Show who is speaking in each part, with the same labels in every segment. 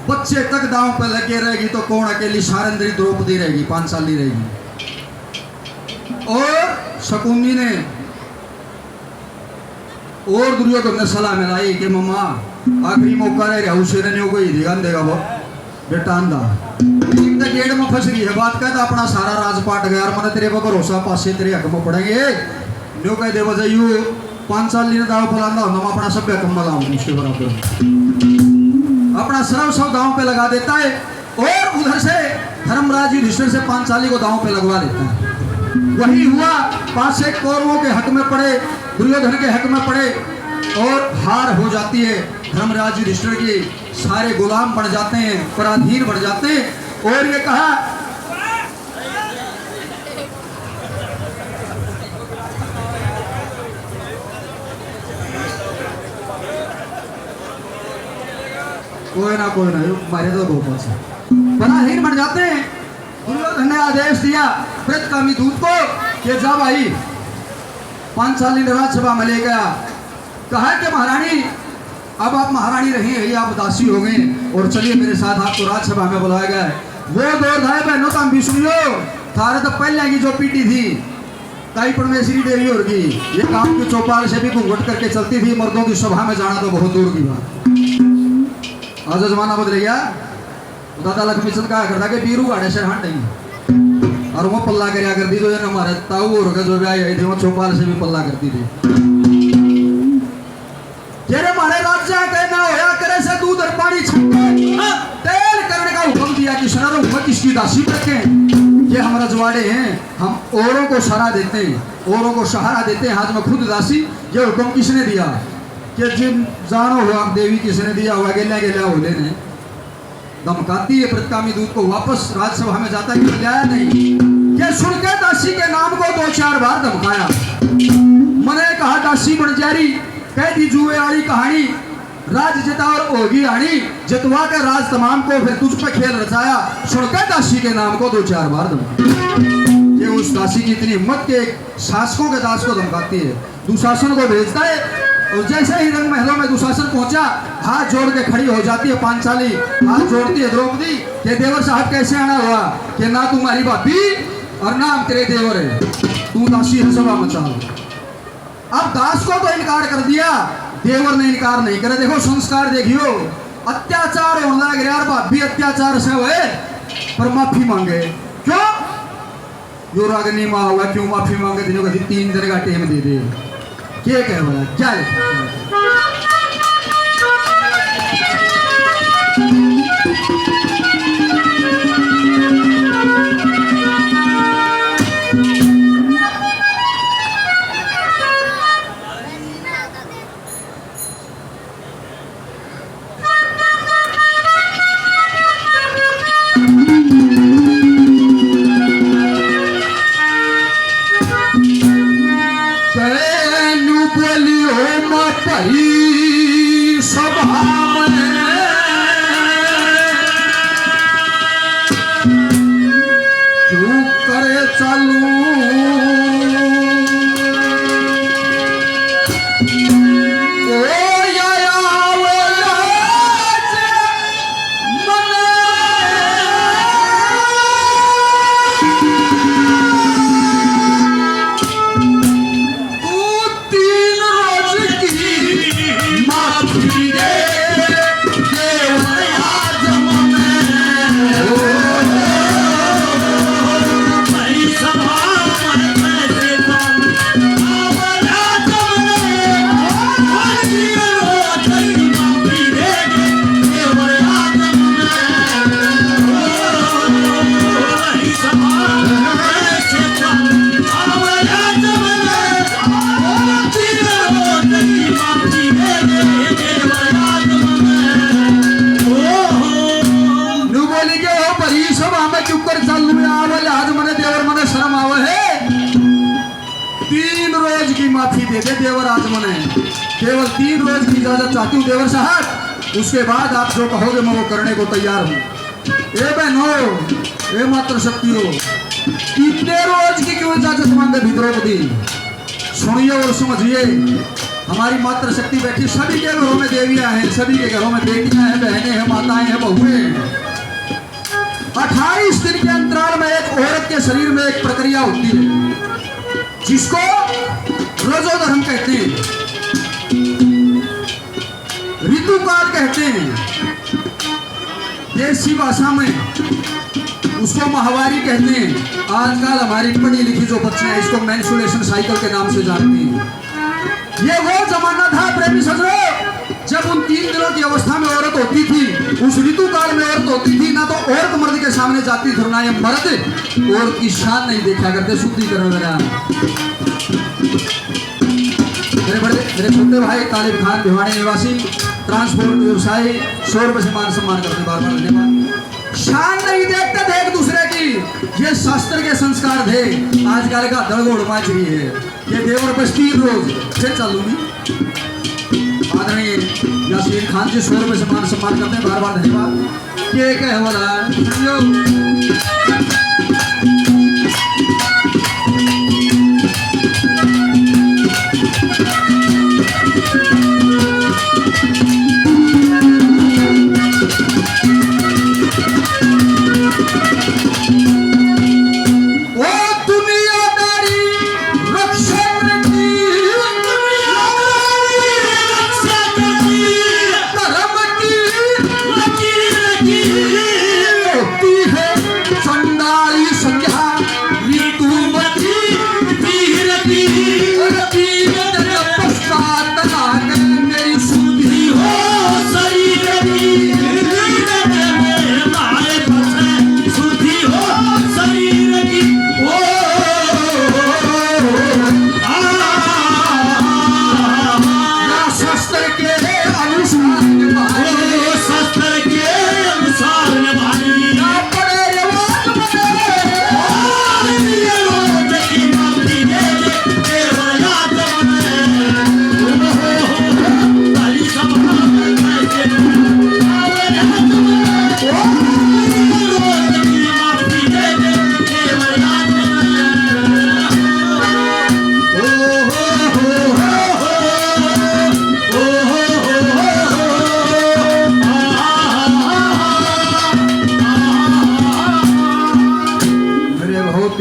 Speaker 1: बच्चे तक दांव पे लगे रहेगी तो कौन अकेली सारंद्री द्रौपदी रहेगी, 5 साल ही रहेगी। और शकुनी ने और दुर्योधन ने सलाह मिलाई कि मम्मा आखिरी मौका रह गया, उसे ने कोई ध्यान देगा वो बेटा अंधा गेट में फंस गई है बात कहता अपना सारा राजपाट गया और मैंने तेरे पर भरोसा पासे तेरे हक में पड़ेंगे न्यू कह दे वजह यू 5 साल ने दाव फलाना हो अपना सब हकम लाऊं उसके बराबर अपना सर्व सब दांव पे लगा देता है और उधर से धर्मराज युधिष्ठिर से 5 साली को दांव पे लगवा देता है। वही हुआ, 5 कौरवों के हक में पड़े, दुर्योधन के हक में पड़े और हार हो जाती है। धर्मराज युधिष्ठिर के सारे गुलाम बन जाते हैं, पराधीन बन जाते हैं। और ये कहा कोई ना मारे तो गोपाल से पराधीन बन जाते हैं। दुर्योधन ने आदेश दिया प्रतिगामी दूत को कि जा भाई 5 साल राज्यसभा में ले गया, कहा कि महारानी अब आप महारानी रही है, आप दासी हो गए और चलिए मेरे साथ आपको राज्यसभा में बुलाया गया है। वो दौर था बहनों तुम भी सुनियो, थारे तो पहले की जो पीटी थी ताई परमेश्वरी देवी होगी, ये काम की चौपाल से भी घूंघट करके चलती थी, मर्दों की सभा में जाना तो बहुत दूर की बात। आज जमाना बदल गया। दादा लक्ष्मी चंद कहा करता कि बीरू गाड़े से हट नहीं और वो पल्ला करया करती जो है हमारे ताऊ और जो भी आई थी वो चौपाल से भी पल्ला करती थी। जेरे हमारे राज्य कहना होया करे से दूध और पानी छक्के तेल करने का हुक्म दिया कि सर हुक्म किसकी दासी रखें, ये हमारा रजवाड़े हैं, हम औरों को सहारा देते हैं, औरों को सहारा देते हैं, आज में खुद दासी। ये हुक्म किसने दिया कि जिन जानो हो आप देवी किसने दिया हुआ गेला होले ने धमकाती है प्रतिगामी दूत को, वापस राज्यसभा में जाता है कि लाया नहीं। ये सुन के दासी के नाम को 2-4 बार धमकाया। मैंने कहा दासी बन जारी कह दी जुए वाली कहानी, राज जिता और होगी आनी, जितवा के राज तमाम को फिर तुझ पे खेल रचाया। सुन के दासी के नाम को 2-4 बार धमकाया। ये उस दासी की इतनी हिम्मत के शासकों के दास को धमकाती है, दुशासन को भेजता है। और जैसे ही रंग महलों में दुशासन पहुंचा, हाथ जोड़ के खड़ी हो जाती है पांचाली, हाथ जोड़ती है द्रौपदी कि देवर साहब कैसे आना हुआ कि ना तुम्हारी भाभी और ना हम तेरे देवर है, तू दासी है सभा मचा। अब दास को तो इनकार कर दिया, देवर ने इनकार नहीं करे। देखो संस्कार देखियो, अत्याचार होने लग रहा, भाभी अत्याचार से हुए पर माफी मांगे क्यों? जो रागनी माँ हुआ क्यों माफी मांगे? तीनों का 3 दिन का टेम दे दे, क्या कह बोला क्या माफी दे दे देवर आज मने, केवल 3 रोज की इजाजत चाहती हूँ देवर साहब, उसके बाद आप जो कहोगे मैं वो करने को तैयार हूँ। ए बहनों, ए मात्र शक्ति हो, इतने रोज की क्यों इजाजत मांगे द्रौपदी? सुनिए और समझिए, हमारी मातृ शक्ति बैठी, सभी के घरों में देवियां हैं, सभी के घरों में बेटियां हैं, बहनें हैं, माताएं हैं, बहुएं हैं। 28 दिन के अंतराल में एक औरत के शरीर में एक प्रक्रिया होती है जिसको रजोधर्म कहते हैं, ऋतुकाल कहते हैं, देसी भाषा में उसको माहवारी कहते हैं। आजकल हमारी पढ़ी लिखी जो बच्चियां इसको मेंस्ट्रुएशन साइकिल के नाम से जानती हैं। ये वो जमाना था प्रेमी सजनों जब उन 3 दिनों की अवस्था में औरत होती थी, उस ऋतु काल में औरत होती थी, ना तो औरत मर्द के सामने जाती थी, ना ये मर्द औरत की शान नहीं देखा करते। शुद्धिकरण मेरे छोटे भाई तालिब खान भिवाड़ी निवासी, ट्रांसपोर्ट व्यवसायी, 100 रुपए से मान सम्मान करते, बार बार धन्यवाद। शान नहीं देखते थे एक दूसरे की, ये शास्त्र के संस्कार थे। आजकल का दड़गोड़ मच रही है, ये देवर बस्ती रोज फिर चलूंगी। आदरणीय यासीन खान जी 100 रुपए से मान सम्मान करते हैं, बार बार धन्यवाद। ये कह वाला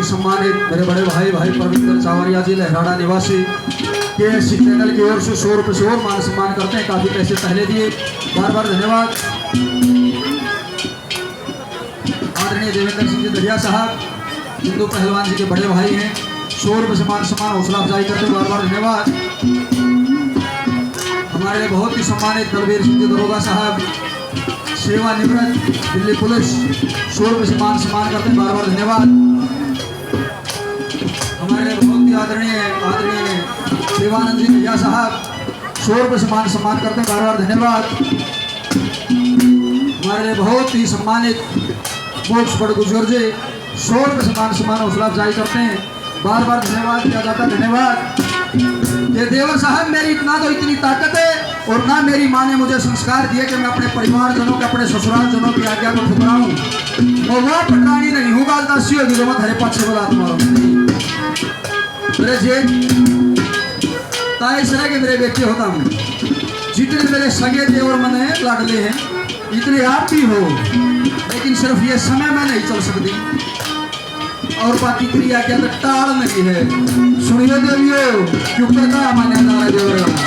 Speaker 1: सम्मानित मेरे बड़े भाई पवित्र चावरिया जी लहराड़ा निवासी KSC चैनल की ओर से 100 रुपए से और मान सम्मान करते हैं, काफी पैसे पहले दिए, बार बार धन्यवाद। आदरणीय देवेंद्र सिंह जी दरिया साहब हिंदू पहलवान जी के बड़े भाई हैं, 100 रुपए से मान सम्मान हौसला अफजाई करते हैं, बार बार धन्यवाद। हमारे लिए बहुत ही सम्मानित दलवीर सिंह जी दरोगा साहब सेवानिवृत्त दिल्ली पुलिस 100 रुपए से मान सम्मान करते हैं, बार बार धन्यवाद। हमारे लिए बहुत ही आदरणीय देवानंद जी भैया साहब 100 रुपए से मान सम्मान करते हैं, बार बार धन्यवाद। हमारे लिए बहुत ही सम्मानित मोक्ष बड़ गुजर जी 100 रुपए से मान सम्मान हौसला अफजाई करते हैं, बार बार धन्यवाद किया जाता है, धन्यवाद। ये देवर साहब मेरी इतना तो इतनी ताकत है और ना मेरी माँ ने मुझे संस्कार दिए कि मैं अपने परिवारजनों के, अपने ससुराल जनों की आज्ञा को ठुकराऊं। मैं वो पटरानी नहीं हूँ, दासी होगी जो मत हरे पाछे बोला तुम्हारा मेरे जेठ ताई सरा के मेरे बेटे होता हूँ, जितने मेरे सगे थे और मन है लाडले हैं, इतने आप भी हो, लेकिन सिर्फ ये समय में नहीं चल सकती और बाकी क्रिया के अंदर टाल नहीं है। सुनिए देवियो क्यों कहता मान्य नारा देव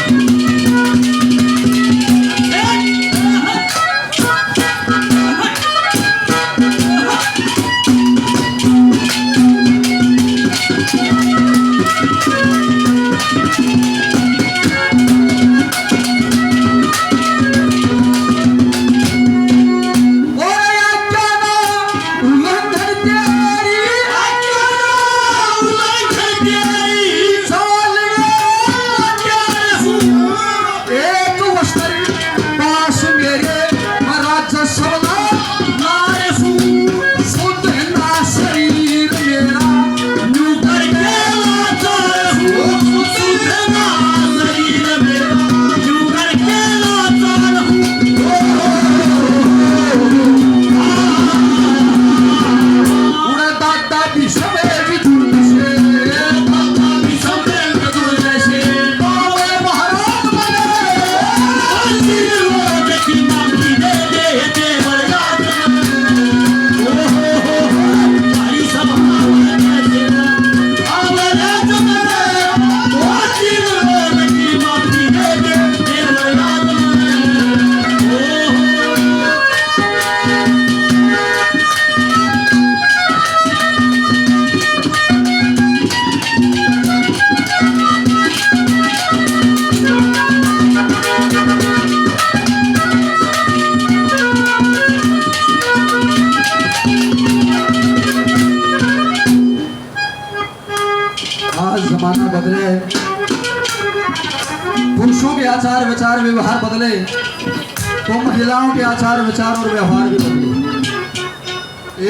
Speaker 2: Oh
Speaker 1: बदले, पुरुषों के आचार विचार व्यवहार बदले तो महिलाओं के आचार विचार और व्यवहार भी बदले।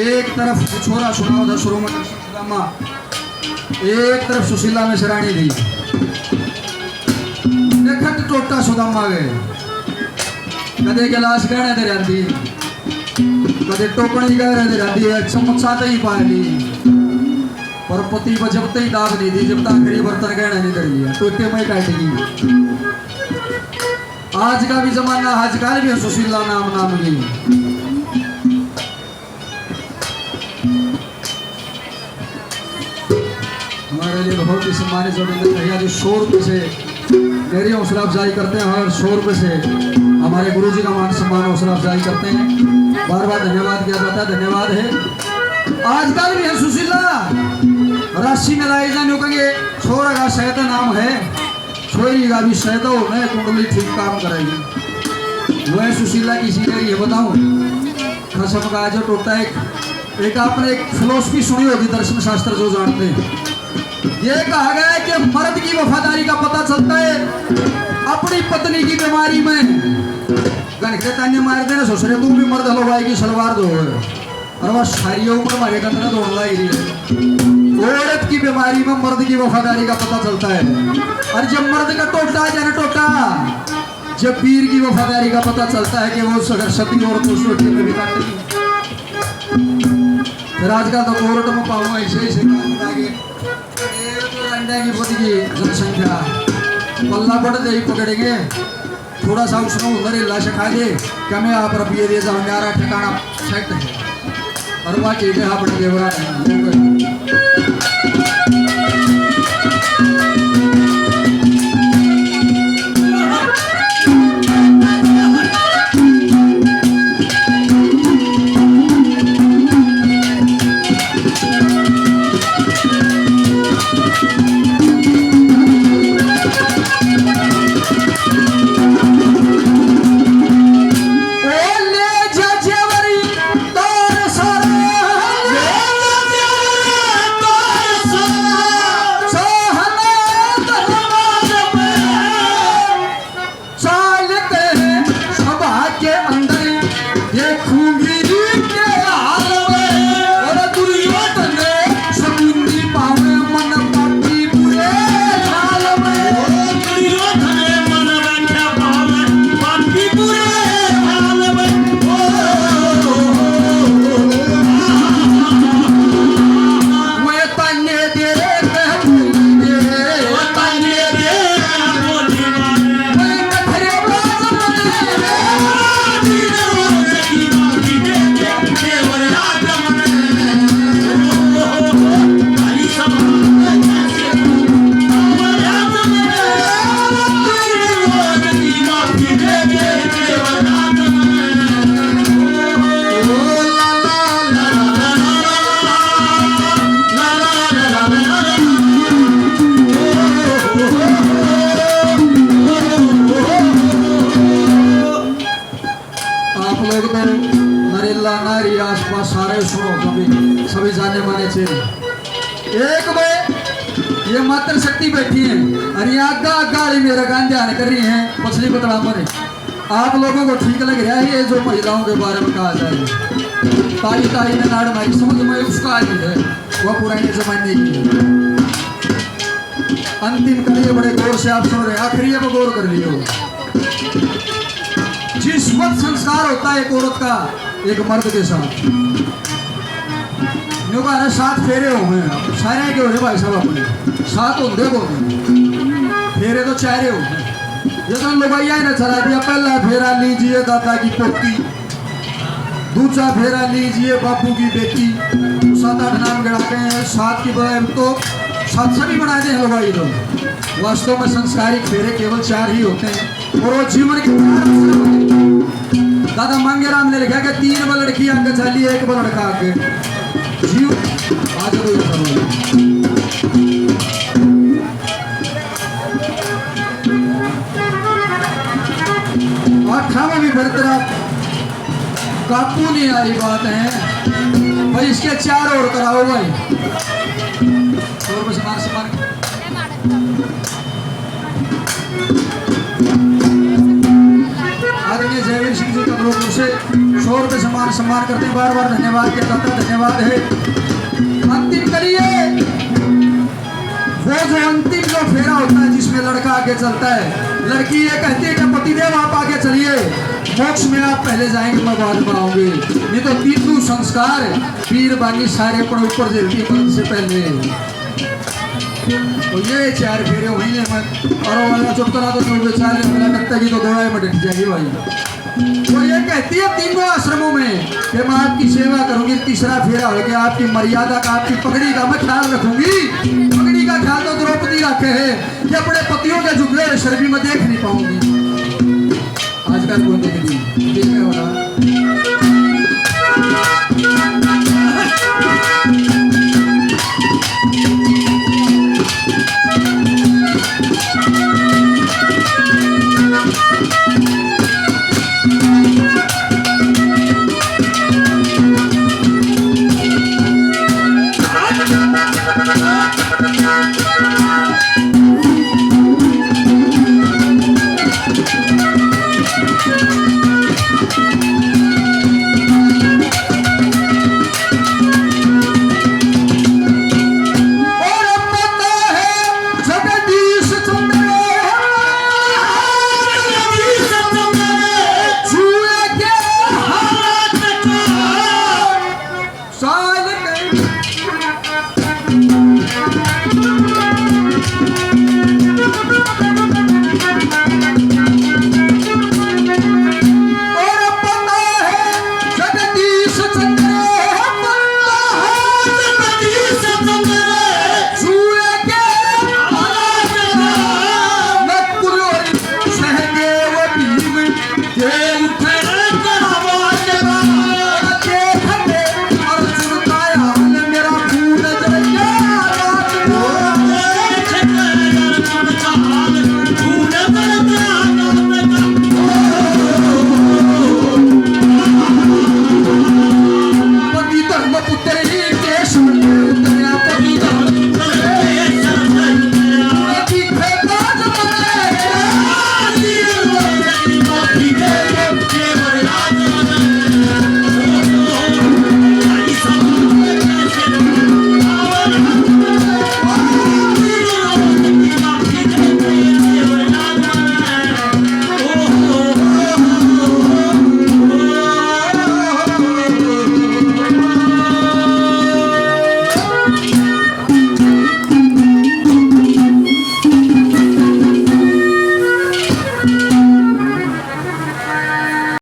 Speaker 1: एक तरफ छोरा सुनाओ था शुरू में सुदामा, एक तरफ सुशीला में शराणी दी, देखत टोटा सुदामा गए, कदे गिलास गहने दे रहती, कदे टोकनी गहने दे रहती है, चमचा ही पाली, पर पति बजबते ही दाग नहीं दी, जब तक आखिरी बर्तन गहने नहीं कर लिया टोटे में काटेगी। आज का भी जमाना, आजकल भी सुशीला नाम की हमारे लिए बहुत ही सम्मानित जोड़ेंगे भैया जो 100 रुपये से मेरी हौसला अफजाई करते हैं और 100 रुपये से हमारे गुरुजी का मान सम्मान हौसला अफजाई करते हैं। बार बार धन्यवाद किया जाता है, धन्यवाद है। आजकल भी है सुशीला राशि में लाई जाने कहेंगे छोरा का शहद नाम है, छोरी का भी शहद हो मैं कुंडली ठीक काम करेगी। वह सुशीला की सीधे ये बताऊं खसम का जो टोटा एक आपने एक फिलोसफी सुनी होगी दर्शन शास्त्र जो जानते हैं, ये कहा गया है कि मर्द की वफादारी का पता चलता है अपनी पत्नी की बीमारी में। गणके ताने मार देना ससुरे तू भी मर्द हलो भाई की सलवार दो और वह सारी ऊपर मारे कंधना दौड़ लाई रही है। औरत की बीमारी में मर्द की वफादारी का पता चलता है, और जब मर्द का टोटा जाना टोटा, जब पीर की वफादारी का पता चलता है कि वो अगर सती औरत को सोटी में भी काटेगी। फिर आजकल तो कोर्ट में पाऊँ ऐसे ऐसे की बुद्ध की जनसंख्या पल्ला बढ़ दे पकड़ेंगे, थोड़ा सा उसमें उधर हिला सिखा दे क्या मैं आप रपिए दे जाऊँ मेरा ठिकाना सेट है और वह चीजें अपने देवरा सारे सुनो सभी जाने माने चाहिए। एक में ये मात्र शक्ति बैठी है और ये आगा गाड़ी मेरा गान ध्यान कर रही है मछली पतला मरे। आप लोगों को ठीक लग रहा है ये जो महिलाओं के बारे में कहा जाए ताई ताई ने नाड़ मारी समझ में उसका आज है वह पुराने जमाने की है। अंतिम करिए बड़े गौर से आप सुन रहे हैं, आखिरी अब गौर कर लियो। जिस वक्त संस्कार होता है एक औरत का एक मर्द के साथ, सात फेरे हो गए सारे के हो रहे भाई साहब, अपने सात होंगे को फेरे तो चारे हो गए। ये तो लुगाइया ने चला दिया, पहला फेरा लीजिए दादा की पोती, दूसरा फेरा लीजिए बापू की बेटी, तो 7-8 नाम गिराते हैं। 7 की बजाय तो 7 सभी बनाए हैं लुगाई लोग। वास्तव में संस्कारिक फेरे केवल 4 ही होते हैं और वो जीवन के दादा मांगेराम ने लिखा कि 3 बल लड़की आगे चली 1 बल लड़का आगे जीव आज में भी फिर तेरा काबू नहीं आ रही बात है भाई, इसके 4 और कराओ भाई। और बस मार आदरणीय जयवीर सिंह जी कमरोपुर से 100 रुपये सम्मान करते हैं। बार बार धन्यवाद किया जाता है। धन्यवाद है। अंतिम करिए वो जो अंतिम जो फेरा होता है जिसमें लड़का आगे चलता है, लड़की ये कहती है कि पतिदेव आप आगे चलिए, मोक्ष में आप पहले जाएंगे, मैं बाद में आऊंगी। नहीं तो तीनों संस्कार पीर बानी सारे पर ऊपर जल्दी मर्द से पहले। तो ये 4 फेरे महीने में और वाला चुटकला तो बेचारे वाला कट्टा की तो दवाई में डट जाएगी भाई। वो ये कहती है तीनों आश्रमों में कि मैं आपकी सेवा करूंगी। तीसरा फेरा हो गया आपकी मर्यादा का, आपकी पगड़ी का मैं ख्याल रखूंगी। पगड़ी का ख्याल तो द्रौपदी रखे है कि अपने पतियों के झुके हुए शरीर में देख नहीं पाऊंगी। आज का बोलने के लिए